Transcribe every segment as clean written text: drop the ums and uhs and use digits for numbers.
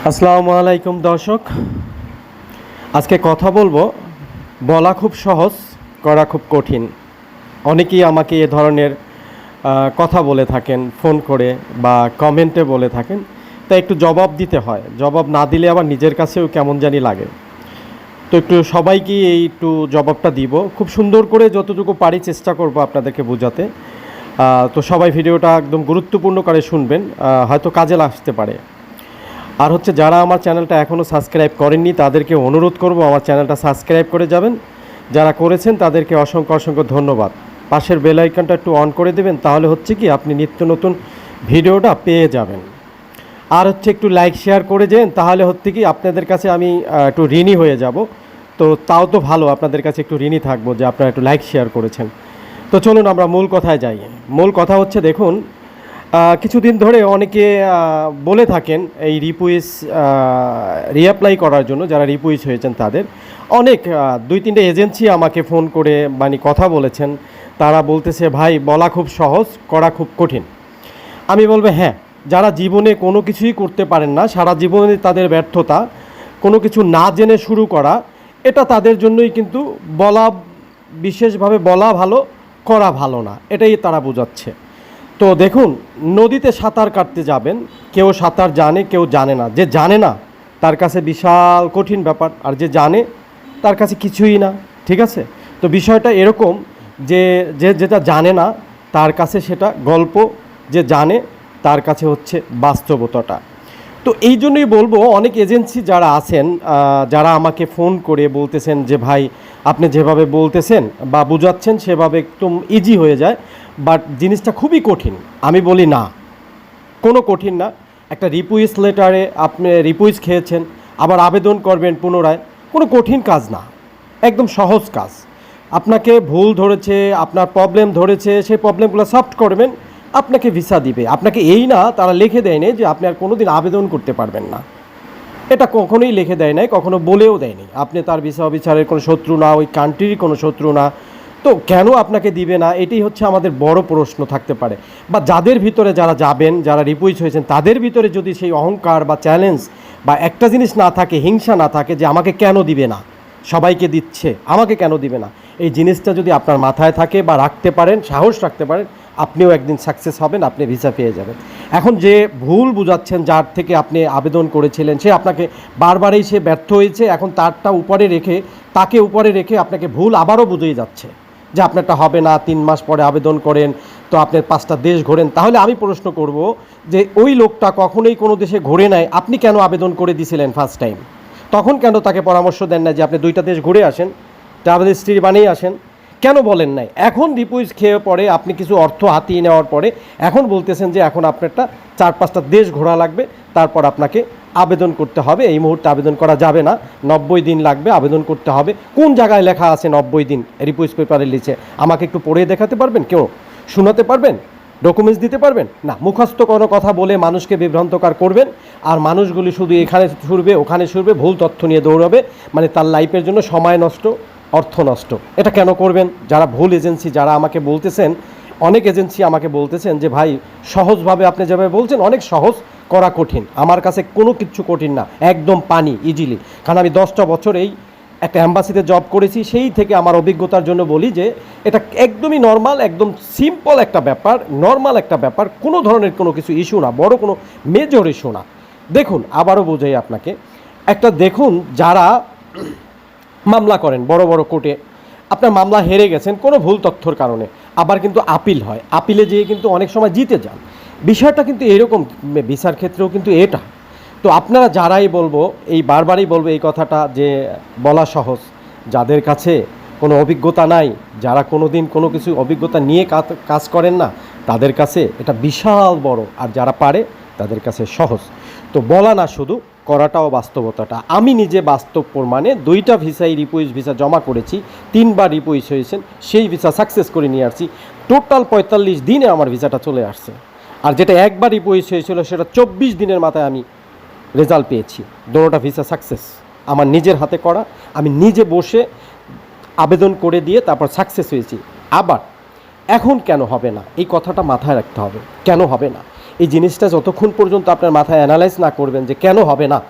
আসসালামু আলাইকুম দর্শক, আজকে কথা বলবো। বলা খুব সহজ, করা খুব কঠিন। অনেকেই আমাকে এ ধরনের কথা বলে থাকেন, ফোন করে বা কমেন্টে বলে থাকেন। তাই একটু জবাব দিতে হয়, জবাব না দিলে আবার নিজের কাছেও কেমন জানি লাগে। তো একটু সবাইকে এই একটু জবাবটা দিব, খুব সুন্দর করে যতটুকু পারি চেষ্টা করব আপনাদেরকে বোঝাতে। তো সবাই ভিডিওটা একদম গুরুত্বপূর্ণ করে শুনবেন, হয়তো কাজে আসতে পারে। আর হচ্ছে, যারা আমার চ্যানেলটা এখনও সাবস্ক্রাইব করেননি তাদেরকে অনুরোধ করব আমার চ্যানেলটা সাবস্ক্রাইব করে যাবেন। যারা করেছেন তাদেরকে অসংখ্য অসংখ্য ধন্যবাদ। পাশের বেল আইকনটা একটু অন করে দেবেন, তাহলে হচ্ছে কি আপনি নিত্য নতুন ভিডিওটা পেয়ে যাবেন। আর হচ্ছে একটু লাইক শেয়ার করে যান, তাহলে হচ্ছে কি আপনাদের কাছে আমি একটু ঋণী হয়ে যাব। তো তাও তো ভালো, আপনাদের কাছে একটু ঋণী থাকবো যে আপনারা একটু লাইক শেয়ার করেছেন। তো চলুন আমরা মূল কথায় যাই। মূল কথা হচ্ছে, দেখুন, কিছুদিন ধরে অনেকে বলে থাকেন এই রিপুইস রিঅ্যাপ্লাই করার জন্য, যারা রিপুইস হয়েছেন তাদের অনেক 2-3টে এজেন্সি আমাকে ফোন করে মানে কথা বলেছেন। তারা বলতেছে, ভাই বলা খুব সহজ, করা খুব কঠিন। আমি বলবো, হ্যাঁ, যারা জীবনে কোনো কিছুই করতে পারেন না, সারা জীবনে তাদের ব্যর্থতা, কোনো কিছু না জেনে শুরু করা, এটা তাদের জন্যই কিন্তু বলা, বিশেষভাবে বলা ভালো, করা ভালো না, এটাই তারা বোঝাচ্ছে। তো দেখুন, নদীতে সাঁতার কাটতে যাবেন, কেউ সাঁতার জানে, কেউ জানে না। যে জানে না তার কাছে বিশাল কঠিন ব্যাপার, আর যে জানে তার কাছে কিছুই না। ঠিক আছে? তো বিষয়টা এরকম যে যেটা জানে না তার কাছে সেটা গল্প, যে জানে তার কাছে হচ্ছে বাস্তবতাটা। তো এই জন্যই বলবো, অনেক এজেন্সি যারা আছেন, যারা আমাকে ফোন করে বলতেছেন যে ভাই আপনি যেভাবে বলতেছেন বা বোঝাচ্ছেন সেভাবে একদম ইজি হয়ে যায়, বাট জিনিসটা খুবই কঠিন। আমি বলি না, কোনো কঠিন না। একটা রিপুইস লেটারে আপনি রিপুইস খেয়েছেন, আবার আবেদন করবেন পুনরায়, কোনো কঠিন কাজ না, একদম সহজ কাজ। আপনাকে ভুল ধরেছে, আপনার প্রবলেম ধরেছে, সেই প্রবলেমগুলো সলভ করবেন, আপনাকে ভিসা দিবে। আপনাকে এই না তারা লিখে দেয়নি যে আপনি আর কোনো দিন আবেদন করতে পারবেন না, এটা কখনোই লিখে দেয় নাই, কখনো বলেও দেয়নি। আপনি তার ভিসা অফিসারের কোনো শত্রু না, ওই কান্ট্রির কোনো শত্রু না। তো কেন আপনাকে দিবে না, এটাই হচ্ছে আমাদের বড় প্রশ্ন থাকতে পারে। বা যাদের ভিতরে, যারা যাবেন, যারা রিপুইস হয়েছেন, তাদের ভিতরে যদি সেই অহংকার বা চ্যালেঞ্জ বা একটা জিনিস না থাকে, হিংসা না থাকে যে আমাকে কেন দিবে না, সবাইকে দিচ্ছে, আমাকে কেন দিবে না, এই জিনিসটা যদি আপনার মাথায় থাকে বা রাখতে পারেন, সাহস রাখতে পারেন, আপনিও একদিন সাকসেস হবেন, আপনি ভিসা পেয়ে যাবেন। এখন যে ভুল বুঝাচ্ছেন, যার থেকে আপনি আবেদন করেছিলেন, সে আপনাকে বারবারই সে ব্যর্থ হয়েছে, এখন তারটা উপরে রেখে, তাকে উপরে রেখে আপনাকে ভুল আবারও বুঝিয়ে যাচ্ছে যে আপনারটা হবে না, 3 মাস পরে আবেদন করেন, তো আপনি 5টা দেশ ঘোরেন। তাহলে আমি প্রশ্ন করব যে ওই লোকটা কখনোই কোনো দেশে ঘুরে নাই, আপনি কেন আবেদন করে দিয়েছিলেন ফার্স্ট টাইম? তখন কেন তাকে পরামর্শ দেন না যে আপনি 2টা দেশ ঘুরে আসেন, ট্রাভেল হিস্ট্রি বানিয়ে আসেন? কেন বলেন নাই? এখন রিপুইস খেয়ে পরে আপনি কিছু অর্থ হাতিয়ে নেওয়ার পরে এখন বলতেছেন যে এখন আপনারটা 4-5টা দেশ ঘোরা লাগবে, তারপর আপনাকে আবেদন করতে হবে। এই মুহূর্তে আবেদন করা যাবে না, 90 দিন লাগবে আবেদন করতে হবে। কোন জায়গায় লেখা আছে 90 দিন রিপুইস পেপারে লিখে? আমাকে একটু পড়ে দেখাতে পারবেন? কেউ শোনাতে পারবেন? ডকুমেন্টস দিতে পারবেন? না, মুখস্থ কোনো কথা বলে মানুষকে বিভ্রান্তকার করবেন, আর মানুষগুলি শুধু এখানে ছুটবে, ওখানে ছুটবে, ভুল তথ্য নিয়ে দৌড়াবে, মানে তার লাইফের জন্য সময় নষ্ট, অর্থ নষ্ট। এটা কেন করবেন? যারা ভুল এজেন্সি, যারা আমাকে বলতেছেন, অনেক এজেন্সি আমাকে বলতেছেন যে ভাই সহজভাবে আপনি যেভাবে বলছেন অনেক সহজ, করা কঠিন। আমার কাছে কোনো কিছু কঠিন না, একদম পানি, ইজিলি। কারণ আমি 10টা বছর এই একটা অ্যাম্বাসিতে জব করেছি, সেই থেকে আমার অভিজ্ঞতার জন্য বলি যে এটা একদমই নর্মাল, একদম সিম্পল একটা ব্যাপার, নর্মাল একটা ব্যাপার, কোনো ধরনের কোনো কিছু ইস্যু না, বড় কোনো মেজর ইস্যু না। দেখুন, আবারও বোঝাই আপনাকে, একটা দেখুন, যারা মামলা করেন বড় বড় কোর্টে, আপনার মামলা হেরে গেছেন কোনো ভুল তথ্যর কারণে, আবার কিন্তু আপিল হয়, আপিলে যেয়ে কিন্তু অনেক সময় জিতে যান। বিষয়টা কিন্তু এরকম, ভিসার ক্ষেত্রেও কিন্তু এটা। তো আপনারা যারাই বলবো, এই বারবারই বলবো এই কথাটা, যে বলা সহজ, যাদের কাছে কোনো অভিজ্ঞতা নাই, যারা কোনো দিন কোনো কিছু অভিজ্ঞতা নিয়ে কাজ করেন না, তাদের কাছে এটা বিশাল বড়, আর যারা পারে তাদের কাছে সহজ। তো বলা না, শুধু করাটাও বাস্তবতাটা। আমি নিজে বাস্তব প্রমাণে 2টা ভিসাই রিপুইস ভিসা জমা করেছি, 3বার রিপুইস হয়েছেন, সেই ভিসা সাকসেস করে নিয়ে আসছি। টোটাল 45 দিনে আমার ভিসাটা চলে আসছে। আর যেটা একবার রিপুইস হয়েছিল সেটা 24 দিনের মাথায় আমি রেজাল্ট পেয়েছি। দুটোটা ভিসা সাকসেস, আমার নিজের হাতে করা, আমি নিজে বসে আবেদন করে দিয়ে তারপর সাকসেস হয়েছি। আবার এখন কেন হবে না, এই কথাটা মাথায় রাখতে হবে। কেন হবে না? এই জিনিসটা যতক্ষণ পর্যন্ত আপনার মাথায় অ্যানালাইজ না করবেন যে কেন হবে না,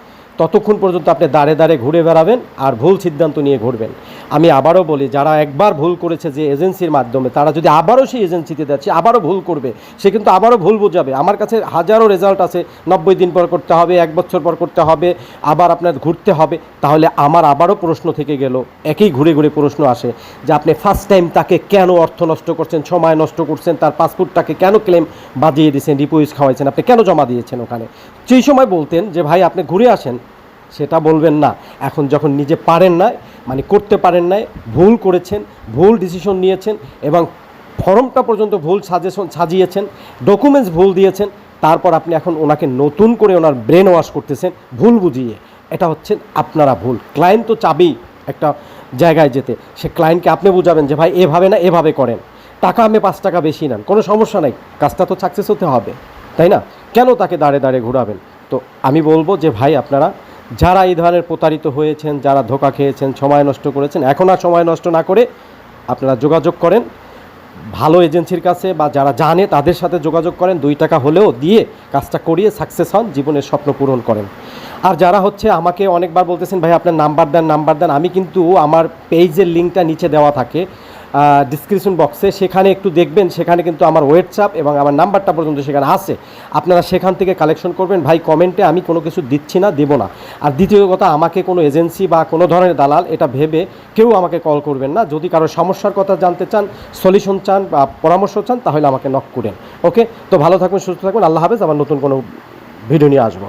ততক্ষণ পর্যন্ত আপনি দাঁড়ে দাঁড়ে ঘুরে বেড়াবেন আর ভুল সিদ্ধান্ত নিয়ে ঘুরবেন। আমি আবারও বলি, যারা একবার ভুল করেছে যে এজেন্সির মাধ্যমে, তারা যদি আবারও সেই এজেন্সিতে যাচ্ছে আবারও ভুল করবে, সে কিন্তু আবারও ভুল বোঝাবে। আমার কাছে হাজারো রেজাল্ট আছে, 90 দিন পর করতে হবে, 1 বছর পর করতে হবে, আবার আপনার ঘুরতে হবে। তাহলে আমার আবারও প্রশ্ন থেকে গেল, একই ঘুরে ঘুরে প্রশ্ন আসে যে আপনি ফার্স্ট টাইম তাকে কেন অর্থ নষ্ট করছেন, সময় নষ্ট করছেন, তার পাসপোর্টটাকে কেন ক্লেম বাজিয়ে দিয়েছেন, রিপোইস খাওয়াইছেন, আপনি কেন জমা দিয়েছেন ওখানে? সেই সময় বলতেন যে ভাই আপনি ঘুরে আসেন, সেটা বলবেন না। এখন যখন নিজে পারেন না, মানে করতে পারেন না, ভুল করেছেন, ভুল ডিসিশন নিয়েছেন এবং ফর্মটা পর্যন্ত ভুল সাজিয়েছেন, ডকুমেন্টস ভুল দিয়েছেন, তারপর আপনি এখন ওনাকে নতুন করে ওনার ব্রেন ওয়াশ করতেছেন ভুল বুঝিয়ে। এটা হচ্ছে আপনারা ভুল। ক্লায়েন্ট তো চাবেই একটা জায়গায় যেতে, সে ক্লায়েন্টকে আপনি বুঝাবেন যে ভাই এভাবে না এভাবে করেন, টাকা আমি 5 টাকা বেশি নেন, কোনো সমস্যা নাই, কাজটা তো সাকসেস হতে হবে, তাই না? কেন তাকে দাঁড়ে দাঁড়িয়ে ঘোরাবেন? তো আমি বলবো যে ভাই আপনারা যারা এই ধরনের প্রতারিত হয়েছেন, যারা ধোঁকা খেয়েছেন, সময় নষ্ট করেছেন, এখন আর সময় নষ্ট না করে আপনারা যোগাযোগ করেন ভালো এজেন্সির কাছে, বা যারা জানে তাদের সাথে যোগাযোগ করেন, 2 টাকা হলেও দিয়ে কাজটা করিয়ে সাকসেস হন, জীবনের স্বপ্ন পূরণ করেন। আর যারা হচ্ছে আমাকে অনেকবার বলতেছেন ভাই আপনার নাম্বার দেন, আমি কিন্তু আমার পেজের লিঙ্কটা নিচে দেওয়া থাকে ডিসক্রিপশন বক্সে, সেখানে একটু দেখবেন, সেখানে কিন্তু আমার হোয়াটসঅ্যাপ এবং আমার নাম্বারটা পর্যন্ত সেখানে আছে, আপনারা সেখান থেকে কালেকশন করবেন। ভাই কমেন্টে আমি কোনো কিছু দিচ্ছি না, দেবো না। আর দ্বিতীয় কথা, আমাকে কোনো এজেন্সি বা কোনো ধরনের দালাল এটা ভেবে কেউ আমাকে কল করবেন না। যদি কারো সমস্যার কথা জানতে চান, সলিউশন চান বা পরামর্শ চান, তাহলে আমাকে নক করেন। ওকে, তো ভালো থাকুন, সুস্থ থাকুন, আল্লাহ হাফেজ। আবার নতুন কোনো ভিডিও নিয়ে আসবো।